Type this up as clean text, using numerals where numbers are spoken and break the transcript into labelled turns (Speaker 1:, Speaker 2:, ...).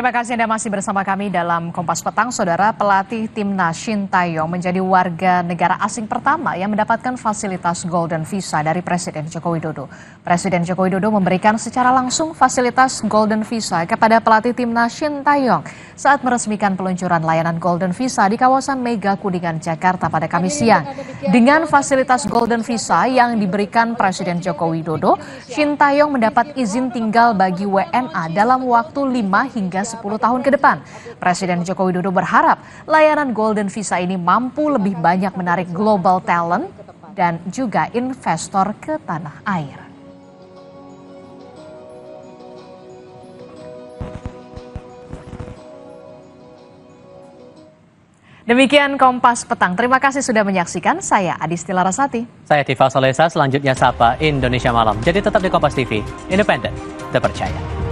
Speaker 1: Terima kasih Anda masih bersama kami dalam Kompas Petang. Saudara, pelatih timnas Shin Tae-yong menjadi warga negara asing pertama yang mendapatkan fasilitas Golden Visa dari Presiden Joko Widodo. Presiden Joko Widodo memberikan secara langsung fasilitas Golden Visa kepada pelatih timnas Shin Tae-yong saat meresmikan peluncuran layanan Golden Visa di kawasan Mega Kuningan, Jakarta pada Kamis siang. Dengan fasilitas Golden Visa yang diberikan Presiden Joko Widodo, Shin Tae-yong mendapat izin tinggal bagi WNA dalam waktu 5 hingga 10 tahun ke depan. Presiden Joko Widodo berharap layanan Golden Visa ini mampu lebih banyak menarik global talent dan juga investor ke tanah air. Demikian Kompas Petang. Terima kasih sudah menyaksikan. Saya Adisti Larasati.
Speaker 2: Saya Tifa Solesa. Selanjutnya Sapa Indonesia Malam. Jadi tetap di Kompas TV. Independen, terpercaya.